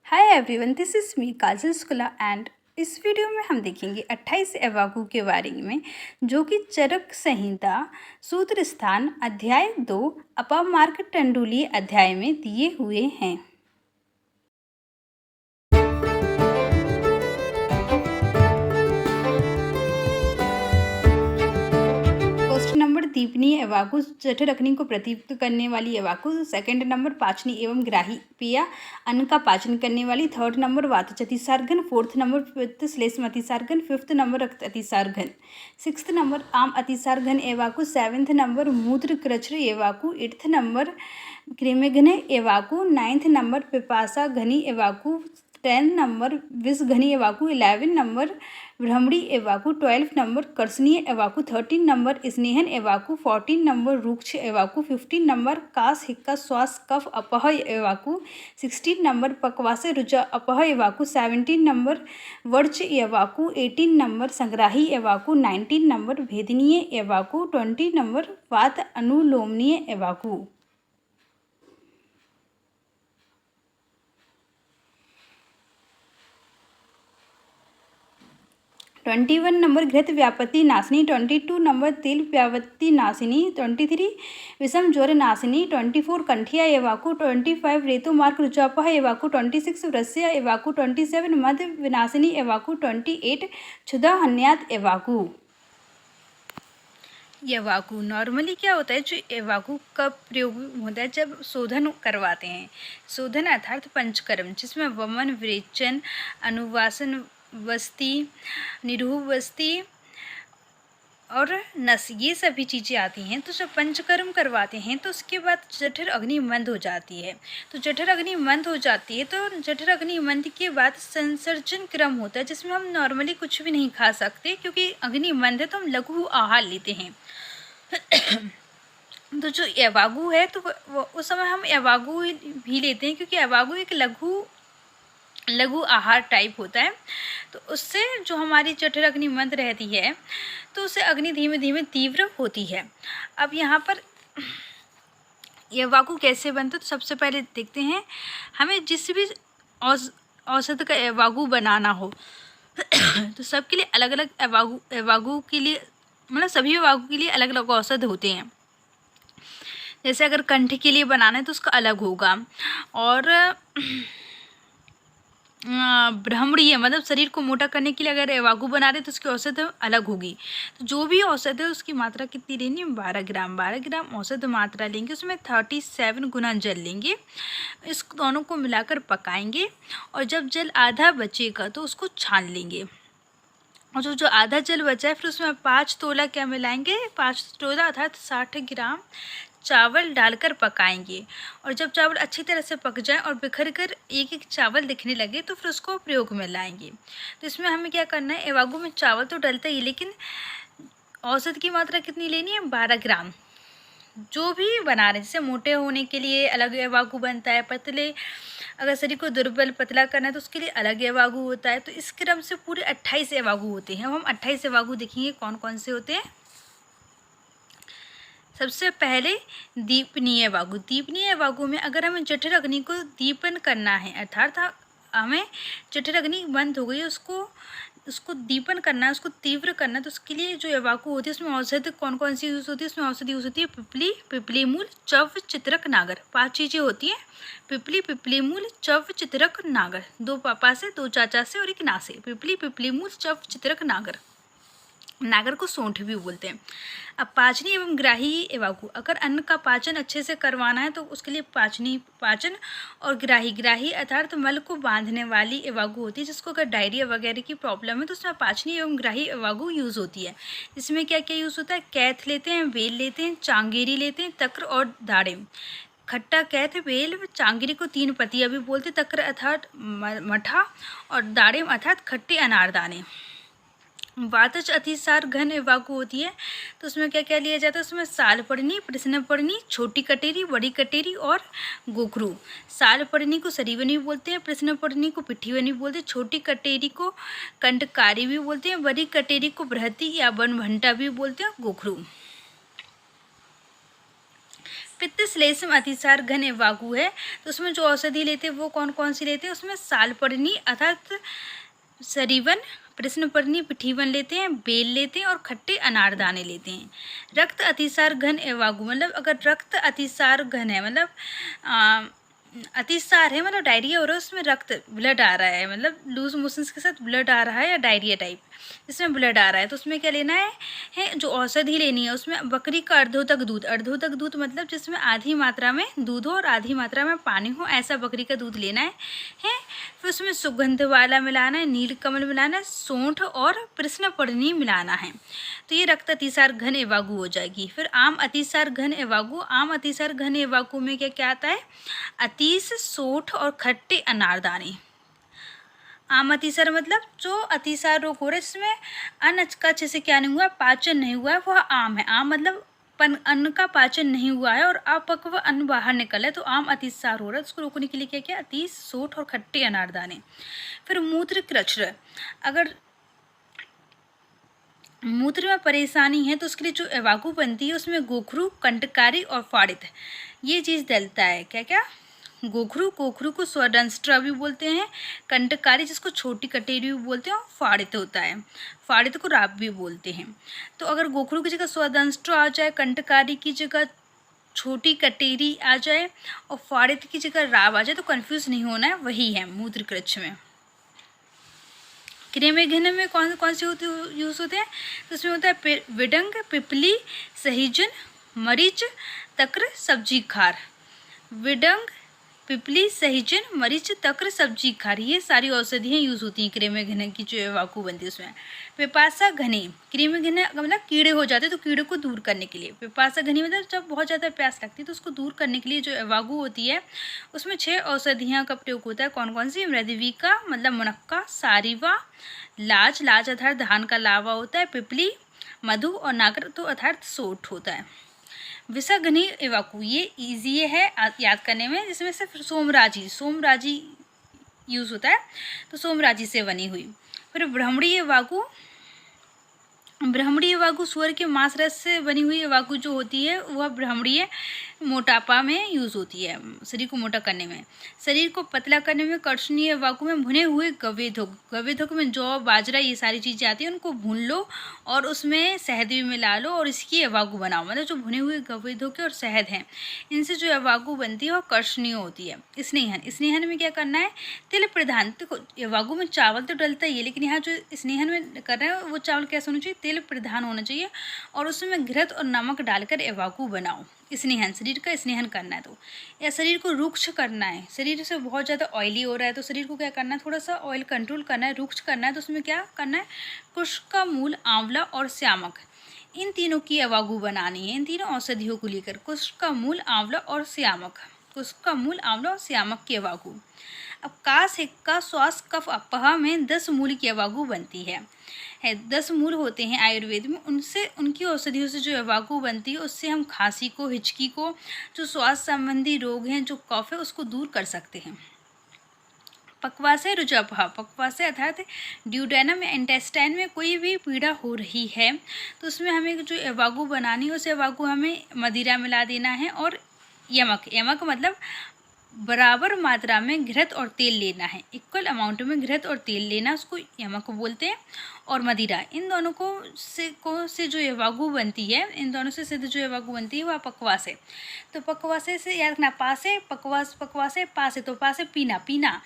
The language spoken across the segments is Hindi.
Hi everyone, this is me Kajal Shukla and इस वीडियो में हम देखेंगे 28 एवागु के बारे में, जो कि चरक संहिता सूत्र स्थान अध्याय 2 अपमार्कटंडुलीय अध्याय में दिए हुए हैं। फर्स्ट नंबर दीपनीय एवागु, जठर अग्नि को प्रतियुक्त करने वाली एवागु। सेकंड नंबर पाचनी एवं ग्राही पिया, अन्न का पाचन करने वाली। थर्ड नंबर वातज अतिसारघन। फोर्थ नंबर पित्त श्लेष्म अतिसारघन। फिफ्थ नंबर रक्त अतिसारघन। सिक्स्थ नंबर आम अतिसारघन एवागु। सेवेंथ नंबर मूत्र कृच्छ्र एवागु। एट्थ नंबर कृमिघ्न एवागु। नाइन्थ नंबर पिपासा घनी एवागु। 10 नंबर विषघनी एवागु। 11 नंबर भ्रमणी एवागु। 12 नंबर कर्षणीय एवागु। 13 नंबर स्नेहन एवागु। 14 नंबर रूक्ष एवागु। 15 नंबर कास हिक्का श्वास कफ अपह एवागु। 16 नंबर पकवासे रुचा अपह एवागु। 17 नंबर वर्च एवागु। 18 नंबर संग्राही एवागु। 19 नंबर भेदनीय एवागु। 20 नंबर वात अनुलोमनीय एवागु। 21 नंबर घृत व्यापत्ति नाशिनी। 22 नंबर तिल व्यापत्ति नाशिनी। 23 विषम ज्वर नाशिनी। 24 कंठिया एवाकु। 25 रेतु मार्क रुचापह एवाकु। 26 वृस्या एवाकु। 27 मध्य विनाशिनी एवाकु। 28 क्षुधा हन्यात एवाकु। एवाकु नॉर्मली क्या होता है, जो एवाकु का प्रयोग होता है जब शोधन करवाते हैं। शोधन अर्थात पंचकर्म, जिसमें वमन, विरेचन, अनुवासन, वस्ती, निरूह वस्ती और नस, ये सभी चीज़ें आती हैं। तो जब पंचकर्म करवाते हैं तो उसके बाद जठर अग्नि मंद हो जाती है। तो जठर अग्नि मंद हो जाती है तो जठर अग्नि मंद के बाद संसर्जन क्रम होता है, जिसमें हम नॉर्मली कुछ भी नहीं खा सकते, क्योंकि अग्नि मंद है तो हम लघु आहार लेते हैं। तो जो एवागु है तो वो उस समय हम एवागु भी लेते हैं, क्योंकि एवागु एक लघु आहार टाइप होता है। तो उससे जो हमारी जठर अग्नि मंद रहती है तो उससे अग्नि धीमे धीमे तीव्र होती है। अब यहाँ पर एवागु कैसे बनता है, तो सबसे पहले देखते हैं। हमें जिस भी औषध का एवागु बनाना हो तो सबके लिए अलग अलग एवागु के लिए, मतलब सभी एवागु के लिए अलग अलग औषध होते हैं। जैसे अगर कंठ के लिए बनाना है तो उसका अलग होगा, और भ्रमणीय मतलब शरीर को मोटा करने के लिए अगर एवागु बना रहे तो उसकी औषध अलग होगी। तो जो भी औषध है उसकी मात्रा कितनी लेनी है, 12 ग्राम। 12 ग्राम औषध मात्रा लेंगे, उसमें 37 गुना जल लेंगे। इस दोनों को मिलाकर पकाएंगे, और जब जल आधा बचेगा तो उसको छान लेंगे। और जो आधा जल बचा है फिर उसमें 5 तोला क्या मिलाएंगे, 5 तोला अर्थात 60 ग्राम चावल डालकर पकाएंगे। और जब चावल अच्छी तरह से पक जाए और बिखर कर एक एक चावल दिखने लगे तो फिर उसको प्रयोग में लाएंगे। तो इसमें हमें क्या करना है, एवागु में चावल तो डलता ही, लेकिन औसत की मात्रा कितनी लेनी है, 12 ग्राम। जो भी बना रहे हैं, जैसे मोटे होने के लिए अलग एवागु बनता है, पतले अगर शरीर को दुर्बल पतला करना है तो उसके लिए अलग एवागु होता है। तो इस क्रम से पूरे 28 एवागु होते हैं। हम 28 एवागु देखेंगे कौन कौन से होते हैं। सबसे पहले दीपनीय एवागु। दीपनीय एवागु में अगर हमें जठर अग्नि को दीपन करना है, अर्थात हमें जठर अग्नि बंद हो गई है उसको दीपन करना है, उसको तीव्र करना है, तो उसके लिए जो एवागु होती है उसमें औषध कौन कौन सी यूज़ होती है। उसमें औषधि यूज़ होती है पिपली, पिपली मूल, चव, चित्रक, नागर। 5 चीज़ें होती हैं, पिपली, पिपली मूल, चव, चित्रक, नागर। 2 पापा से, 2 चाचा से और 1 ना से। पिपली, पिपली मूल, चव, चित्रक, नागर। नागर को सोंठ भी बोलते हैं। अब पाचनी एवं ग्राही एवागु, अगर अन्न का पाचन अच्छे से करवाना है तो उसके लिए पाचन और ग्राही अर्थात मल को बांधने वाली एवागु होती है। जिसको अगर डायरिया वगैरह की प्रॉब्लम है तो उसमें पाचनी एवं ग्राही एवागु यूज़ होती है। इसमें क्या क्या यूज़ होता है, कैथ लेते हैं, बेल लेते हैं, चांगेरी लेते हैं, तक्र और दाड़िम। खट्टा कैथ, बेल, चांगेरी को 3 पतिया भी बोलते, तक्र अर्थात मठा और दाड़िम अर्थात खट्टे अनारदाने। वातज अतिसार घन एवागु होती है, तो उसमें क्या क्या लिया जाता है, उसमें साल पड़नी, प्रश्न पड़नी, छोटी कटेरी, बड़ी कटेरी और गोखरू। साल पड़नी को सरीवनी भी बोलते हैं, प्रश्न पड़नी को पिट्ठीवनी भी बोलते हैं, छोटी कटेरी को कंटकारी भी बोलते हैं, बड़ी कटेरी को बृहति या बनभंटा भी बोलते हैं, गोखरू। पित्त श्लेष्म अतिसार घन एवागु है, तो उसमें जो औषधि लेते हैं वो कौन कौन सी लेते हैं? उसमें सालपर्णी अर्थात सरीवन, प्रश्नपर्णी पिठीवन लेते हैं, बेल लेते हैं और खट्टे अनारदाने लेते हैं। रक्त अतिसार घन एवागु मतलब अगर रक्त अतिसार घन है मतलब अतिसार है मतलब डायरिया हो रहा है, उसमें रक्त ब्लड आ रहा है मतलब लूज मोशंस के साथ ब्लड आ रहा है या डायरिया टाइप जिसमें ब्लड आ रहा है, तो उसमें क्या लेना है जो औषधि लेनी है उसमें बकरी का अर्धोतक दूध, अर्धोतक दूध मतलब जिसमें आधी मात्रा में दूध हो और आधी मात्रा में पानी हो, ऐसा बकरी का दूध लेना है। फिर उसमें सुगंध वाला मिलाना है, नीलकमल मिलाना है, सौंठ और कृष्णपर्णी मिलाना है, तो ये रक्त अतिसार घन एवागु हो जाएगी। फिर आम अतिसार घन एवागु, आम अतिसार घन एवागु में क्या क्या आता है? अतीस, सोंठ और खट्टे अनारदाने। आम अतिसार मतलब जो अतिसार रोग हो रहा है जिसमें अन्न का अच्छे से क्या नहीं हुआ, पाचन नहीं हुआ है, वह आम है। आम मतलब अन्न का पाचन नहीं हुआ है और अपक्व अन्न बाहर निकला है, तो आम अतिसार हो रहा है। उसको रोकने के लिए क्या क्या? अतीस, सोंठ और खट्टे अनारदाने। फिर मूत्र कृच्छ्र, अगर मूत्र में परेशानी है तो उसके लिए जो एवागु बनती है उसमें गोखरू, कंटकारी और फाड़ित ये चीज़ डलता है। क्या क्या? गोखरू, गोखरू को स्वदंष्ट्रा भी बोलते हैं, कंटकारी जिसको छोटी कटेरी भी बोलते हैं और फाड़ित होता है, फाड़ित को राब भी बोलते हैं। तो अगर गोखरू की जगह स्वदंष्ट्रा आ जाए, कंटकारी की जगह छोटी कटेरी आ जाए और फाड़ित की जगह राब आ जाए तो कन्फ्यूज़ नहीं होना है, वही है मूत्र कृच्छ में। क्रेमेघन में कौन कौन से यूज़ होते हैं? तो उसमें होता है विडंग, पिपली, सहीजन, मरीच, तक्र, सब्जी खार। विडंग, पिपली, सहीजन, मरीच, तक्र, सब्जी खार ये सारी औषधियाँ यूज़ होती हैं क्रेमेघन की जो एवागु बनती है उसमें। पिपासा घनी, क्रेमेघन मतलब कीड़े हो जाते हैं तो कीड़े को दूर करने के लिए। पिपासा घनी मतलब जब बहुत ज़्यादा प्यास लगती है तो उसको दूर करने के लिए जो एवागु होती है उसमें 6 औषधियाँ का प्रयोग होता है। कौन कौन सी? मृदविका मतलब मुनक्का, सारिवा, लाज, लाज अर्थात धान का लावा होता है, पिपली, मधु और नागर तो अर्थात सोठ होता है। विषघ्नी एवागु ये इजी है याद करने में, जिसमें सिर्फ सोमराजी यूज़ होता है, तो सोमराजी से बनी हुई। फिर ब्राह्मणी एवागु, ब्राह्मणी एवागु सुअर के मांस रस से बनी हुई एवागु जो होती है वह ब्राह्मणी मोटापा में यूज़ होती है, शरीर को मोटा करने में। शरीर को पतला करने में कर्षणीय एवागु में भुने हुए गवेधुक में जौ, बाजरा ये सारी चीज़ें आती हैं, उनको भून लो और उसमें शहद भी मिला लो और इसकी एवागु बनाओ। मतलब जो भुने हुए गवेधुक और शहद हैं इनसे जो एवागु बनती है वह कर्षणीय होती है। स्नेहन में क्या करना है? तिल प्रधान, देखो एवागु में चावल तो डलता ही है लेकिन यहाँ जो स्नेहन में कर रहे हैं वो चावल कैसा होना चाहिए? तिल प्रधान होना चाहिए और उसमें घृत और नमक डालकर एवागु बनाओ। स्नेहन, शरीर का स्नेहन करना है, तो या शरीर को रुक्ष करना है, शरीर से बहुत ज़्यादा ऑयली हो रहा है तो शरीर को क्या करना है? थोड़ा सा ऑयल कंट्रोल करना है, रुक्ष करना है, तो उसमें क्या करना है? कुश का मूल, आंवला और श्यामक इन तीनों की एवागु बनानी है। इन तीनों औषधियों को लेकर कुश का मूल, आंवला और श्यामक, कुश का मूल, आंवला और श्यामक की एवागु। अब कास, हिक्का, श्वास, कफ, अपहा में 10 मूल की एवागु बनती है। 10 मूल होते हैं आयुर्वेद में, उनसे उनकी औषधियों से जो एवागु बनती है उससे हम खांसी को, हिचकी को, जो श्वास संबंधी रोग हैं, जो कफ है उसको दूर कर सकते हैं। पक्वाशय रुजपहा, पक्वाशय अर्थात ड्यूडेनम या इंटेस्टाइन में कोई भी पीड़ा हो रही है तो उसमें हमें जो एवागु बनानी है उस एवागु हमें मदिरा मिला देना है और यमक मतलब बराबर मात्रा में घृत और तेल लेना है, इक्वल अमाउंट में घृत और तेल लेना, उसको यमक बोलते हैं। और मदिरा, इन दोनों से जो एवागु बनती है, इन दोनों से सिद्ध जो एवागु बनती है वह पक्वास है। तो पक्वास से याद रखना, पासे पक्वास है, पासे तो पासे पीना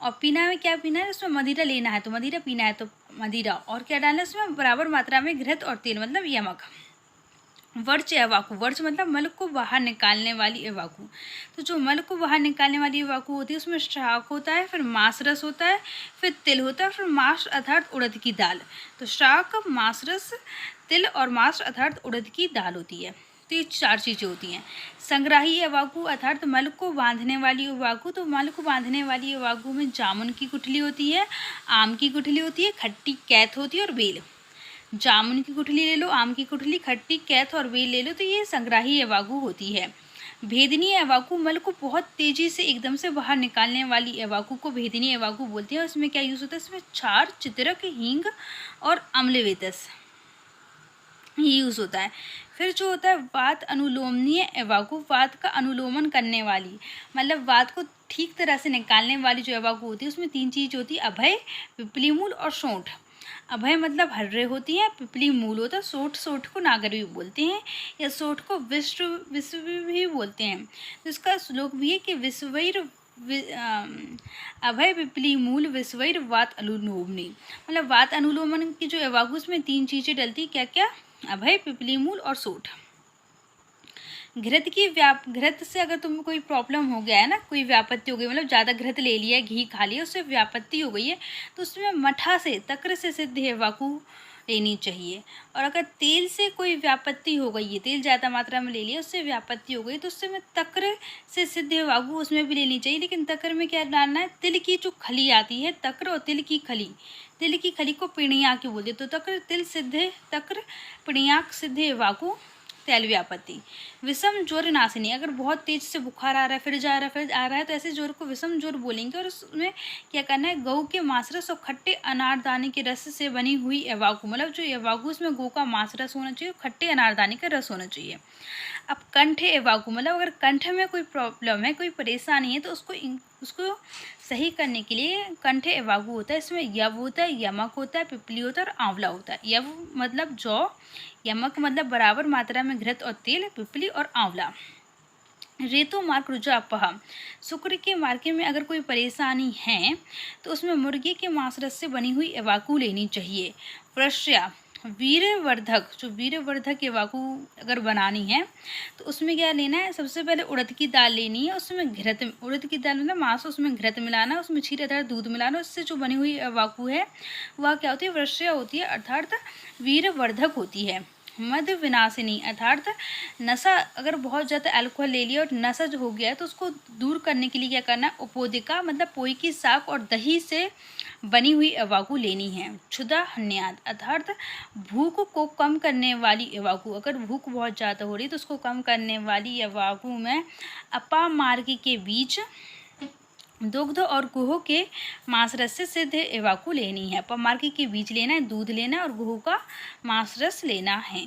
और पीना में क्या पीना है? उसमें मदिरा लेना है तो मदिरा पीना है तो मदिरा, और क्या डालना है उसमें? बराबर मात्रा में घृत और तेल मतलब यमक। वर्च एवागु, वर्च मतलब मल को बाहर निकालने वाली एवागु। तो जो मल को बाहर निकालने वाली एवागु होती है उसमें शाक होता है, फिर मांस रस होता है, फिर तिल होता है, फिर मांस अर्थात उड़द की दाल। तो शाक, मांस रस, तिल और मांस अर्थात उड़द की दाल होती है। तो ये 4 चीज़ें होती हैं। संग्राही एवागु अर्थात मल को बांधने वाली एवागु। तो मल को बांधने वाली एवागु में जामुन की गुठली होती है, आम की गुठली होती है, खट्टी कैथ होती है और बेल। जामुन की गुठली ले लो, आम की गुठली, खट्टी कैथ और बेल ले लो, तो ये संग्राही एवागु होती है। भेदनी एवागु, मल को बहुत तेजी से एकदम से बाहर निकालने वाली एवागु को भेदनी एवागु बोलते हैं। उसमें क्या यूज़ होता है? इसमें क्षार, चित्रक, हींग और अम्लवेतस। यूज़ होता है। फिर जो होता है वात अनुलोमनीय एवागु, वात का अनुलोमन करने वाली, मतलब वात को ठीक तरह से निकालने वाली जो एवागु होती है उसमें 3 चीज़ होती है, अभय, पिपली मूल और सोंठ। अभय मतलब हर्रे होती है, पिपली मूल होता है, सोंठ, सोंठ को नागर भी बोलते हैं या सोंठ को विश्व विश्व भी बोलते हैं। तो इसका श्लोक भी है कि विश्वैर अभय पिपली मूल विश्वैर वात अनुलोमनी, मतलब वात अनुलोमन की जो एवागुस में 3 चीज़ें डलती, क्या क्या, अभय, पिपली मूल और सोंठ। घृत से अगर तुम्हें कोई प्रॉब्लम हो गया है ना, कोई व्यापत्ति हो गई, मतलब ज़्यादा घृत ले लिया है, घी खा लिया, उससे व्यापत्ति हो गई है, तो उसमें मठा से तक्र से सिद्ध एवागु लेनी चाहिए। और अगर तेल से कोई व्यापत्ति हो गई है, तेल ज़्यादा मात्रा में ले लिया, उससे व्यापत्ति हो गई, तो उससे में तक्र से सिद्ध एवागु उसमें भी लेनी चाहिए। लेकिन तक्र में क्या डालना है, तिल की जो खली आती है, तक्र और तिल की खली को पिणियाक बोलते, तो तक्र तिल सिद्ध, तक्र पिणियाक सिद्ध एवागु तैल व्यापत्ति। विषम ज्वर नाशिनी, अगर बहुत तेज से बुखार आ रहा है, फिर जा रहा है, फिर आ रहा है, तो ऐसे ज्वर को विषम ज्वर बोलेंगे। और उसमें क्या करना है, गऊ के मांसरस और खट्टे अनारदाने के रस से बनी हुई एवागु, मतलब जो एवागु उसमें गऊ का मांसरस होना चाहिए, खट्टे अनारदाने का रस होना चाहिए। अब कंठ एवागु, मतलब अगर कंठ में कोई प्रॉब्लम है, कोई परेशानी है, तो उसको सही करने के लिए कंठ एवागु होता है। इसमें यव होता है, यमक होता है, पिपली होता है और आंवला होता है। यव मतलब जौ, यमक मतलब बराबर मात्रा में घृत और तेल, पिपली और आंवला। रेतो मार्ग रुजा अपहा, शुक्र के मार्के में अगर कोई परेशानी है तो उसमें मुर्गी के मांसरस से बनी हुई एवागु लेनी चाहिए। वृष्या वीरवर्धक, जो वीरवर्धक एवागु अगर बनानी है तो उसमें क्या लेना है, सबसे पहले उड़द की दाल लेनी है, उसमें घृत, उड़द की दाल मतलब मांस, उसमें घृत मिलाना, उसमें क्षीर अर्थात दूध मिलाना, उससे जो बनी हुई एवागु है वह क्या होती है, वृष्या होती है, अर्थात वीरवर्धक होती है। मद विनाशिनी, अर्थात नशा, अगर बहुत ज़्यादा अल्कोहल ले लिया और नशा जो हो गया है तो उसको दूर करने के लिए क्या करना है, उपोदिका मतलब पोई की साग और दही से बनी हुई एवागु लेनी है। क्षुधा हन्याद, अर्थात भूख को कम करने वाली एवागु, अगर भूख बहुत ज़्यादा हो रही है तो उसको कम करने वाली एवागु में अपामार्गी के बीज, दुग्ध और गुह के मांसरस से सिद्ध एवागु लेनी है। अपामार्गी के बीज लेना है, दूध लेना है और गुह का मांसरस लेना है।